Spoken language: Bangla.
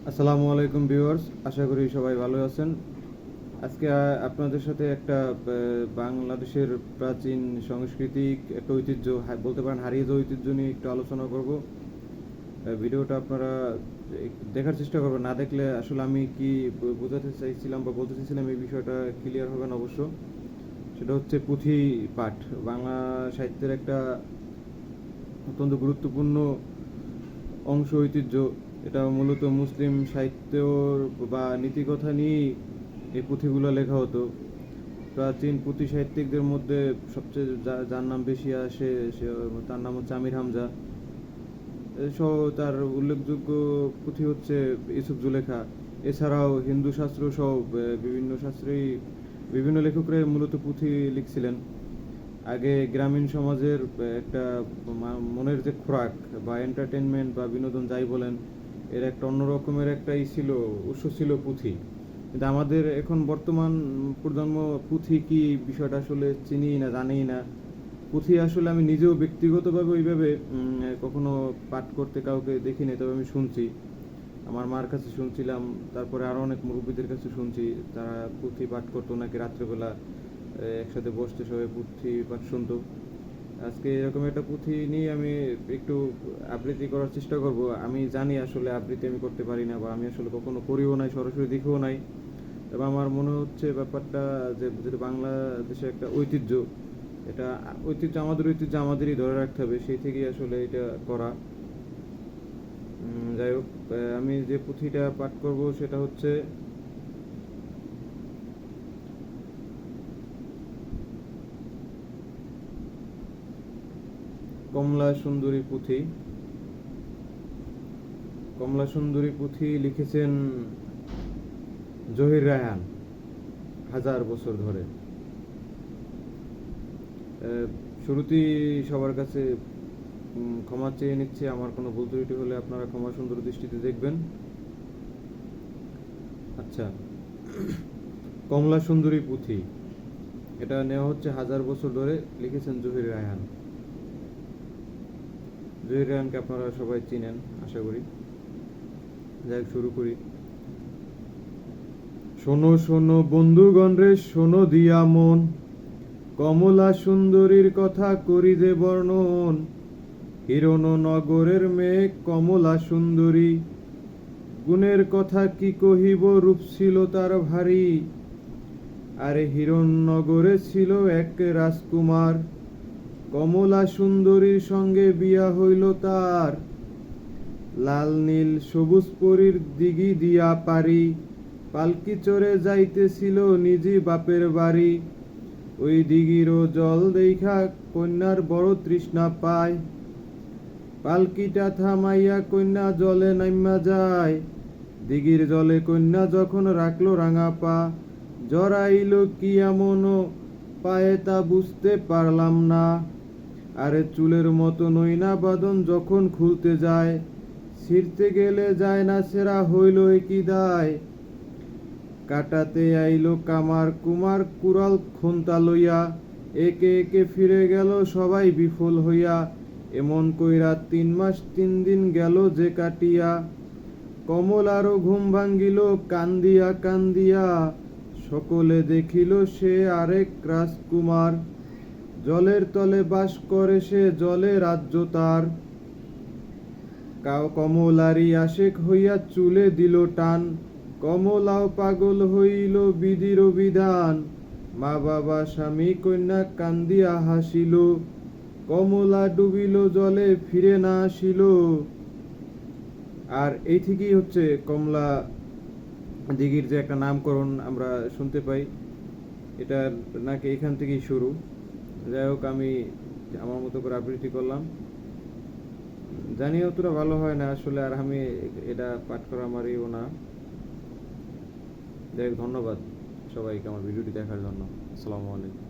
আসসালামু আলাইকুম ভিউয়ার্স, আশা করি সবাই ভালো আছেন। আজকে আপনাদের সাথে একটা বাংলাদেশের প্রাচীন সাংস্কৃতিক একটা ঐতিহ্য, বলতে পারেন হারিয়ে যাওয়া ঐতিহ্য নিয়ে একটু আলোচনা করব। ভিডিওটা আপনারা দেখার চেষ্টা করবেন, না দেখলে আসলে আমি কি বোঝাতে চাইছিলাম বা বলতে চাইছিলাম এই বিষয়টা ক্লিয়ার হবে না অবশ্য। সেটা হচ্ছে পুঁথি পাঠ, বাংলা সাহিত্যের একটা অত্যন্ত গুরুত্বপূর্ণ অংশ, ঐতিহ্য। এটা মূলত মুসলিম সাহিত্যর বা নীতিকথা নিয়েই এই পুঁথিগুলো লেখা হতো। প্রাচীন পুঁথি সাহিত্যিকদের মধ্যে সবচেয়ে যার নাম বেশি আসে তার নাম হচ্ছে আমির হামজা। সহ তার উল্লেখযোগ্য পুঁথি হচ্ছে ইউসুফ জুলেখা। এছাড়াও হিন্দু শাস্ত্র সহ বিভিন্ন শাস্ত্রেই বিভিন্ন লেখকরা মূলত পুঁথি লিখছিলেন। আগে গ্রামীণ সমাজের একটা মনের যে খোরাক বা এন্টারটেনমেন্ট বা বিনোদন যাই বলেন, এর একটা অন্য রকমের একটাই ছিল, উৎস ছিল পুঁথি। কিন্তু আমাদের এখন বর্তমান প্রজন্ম পুঁথি কি বিষয়টা আসলে চিনি না, জানেই না। পুঁথি আসলে আমি নিজেও ব্যক্তিগতভাবে ওইভাবে কখনো পাঠ করতে কাউকে দেখিনি, তবে আমি শুনছি, আমার মার কাছে শুনছিলাম, তারপরে আরও অনেক মুরব্বীদের কাছে শুনছি তারা পুঁথি পাঠ করতো নাকি রাত্রেবেলা একসাথে বসতে সবাই পুঁথি পাঠ শুনতো। আজকে এরকম একটা পুঁথি নিয়ে আমি একটু আবৃত্তি করার চেষ্টা করব। আমি জানি আসলে আবৃত্তি আমি করতে পারি না, বা আমি আসলে কখনো করিও নাই, সরাসরি দেখেও নাই। তবে আমার মনে হচ্ছে ব্যাপারটা যে যেটা বাংলাদেশের একটা ঐতিহ্য, এটা ঐতিহ্য, আমাদের ঐতিহ্য আমাদেরই ধরে রাখতে হবে, সেই থেকেই আসলে এটা করা। যাই হোক, আমি যে পুঁথিটা পাঠ করব সেটা হচ্ছে কমলা সুন্দরী পুঁথি। কমলা সুন্দরী পুঁথি লিখেছেন জহির রায়হান, 1000 বছর ধরে। শুরুতেই সবার কাছে ক্ষমা চেয়ে নিচ্ছি, আমার কোনো ভুল ত্রুটি হলে আপনারা ক্ষমা সুন্দর দৃষ্টিতে দেখবেন। আচ্ছা, কমলা সুন্দরী পুঁথি, এটা নেওয়া হচ্ছে 1000 বছর ধরে, লিখেছেন জহির রায়হান। জহির রায়হানকে আপনারা সবাই চিনেন আশা করি। যাই হোক, শুরু করি। শোনো শোনো বন্ধুগণ রে, শোনো দিয়া মন, কমলা সুন্দরীর কথা করি যে বর্ণন। হিরণ নগরের মেয়ে কমলা সুন্দরী, গুণের কথা কি কহিব, রূপ ছিল তার ভারী। আরে হিরণ্যগরে ছিল এক রাজকুমার, কমলা সুন্দরীর সঙ্গে বিয়া হইল তার। লাল নীল সবুজ পরীর দিঘি দিয়া পারি, পালকি চড়ে যাইতেছিল নিজি বাপের বাড়ি। ওই দিঘিরও জল দেখা কন্যার বড় তৃষ্ণা পায়, পালকিটা থামাইয়া কন্যা জলে নাইমা যায়। দিঘির জলে কন্যা যখন রাখলো রাঙা পা, জড়াইল কি এমন পায়ে তা বুঝতে পারলাম না। আরে চুলের মতো নইনা বাদন যখন খুলতে যায়, ছিঁড়তে গেলে যায় না সেরা, হইল কি দায়। কাটাতে আইলো কামার কুমার কুড়াল খুন্তা লইয়া, একে একে ফিরে গেল সবাই বিফল হইয়া। এমন কইরা 3 মাস 3 দিন গেল যে কাটিয়া, কমলারও ঘুম ভাঙ্গিল কান্দিয়া কান্দিয়া। সকলে দেখিল সে আরেক রাজকুমার, জলের তলে বাস করে সে, জলে রাজ্য তার। কমলারি আশেক হইয়া চুলে দিল টান, কমলাও পাগল হইল বিধির বিধান। মা বাবা স্বামী কন্যা কান্দিয়া হাসিল, কমলা ডুবিল জলে ফিরে না আসিল। আর এই থেকেই হচ্ছে কমলা দিঘির যে একটা নামকরণ আমরা শুনতে পাই, এটা নাকি এখান থেকেই শুরু। যাই হোক, আমি আমার মতো করে আবৃত্তি করলাম, জানি অতটা ভালো হয় না আসলে, আর আমি এটা পাঠ করা আমারইও না। যাই হোক, ধন্যবাদ সবাইকে আমার ভিডিওটি দেখার জন্য। আসসালামু আলাইকুম।